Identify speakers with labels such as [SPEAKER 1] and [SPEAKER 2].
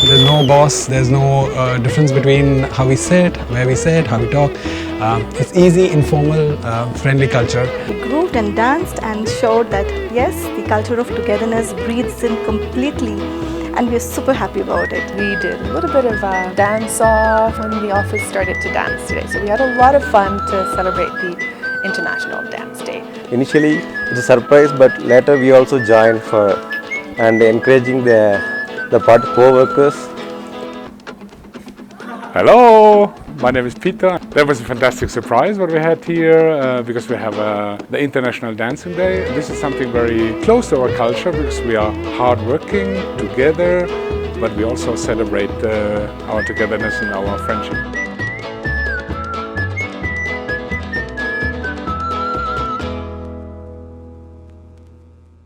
[SPEAKER 1] There's no boss, there's no difference between how we sit, where we sit, how we talk. It's easy, informal, friendly culture.
[SPEAKER 2] We grooved and danced and showed that yes, the culture of togetherness breathes in completely, and we're super happy about it.
[SPEAKER 3] We did a little bit of a dance-off when the office started to dance today. So we had a lot of fun to celebrate the International Dance Day.
[SPEAKER 4] Initially it's a surprise, but later we also joined for and encouraging the co-workers.
[SPEAKER 5] Hello, my name is Peter. That was a fantastic surprise what we had here because we have the International Dancing Day. This is something very close to our culture because we are hard-working together, but we also celebrate our togetherness and our friendship.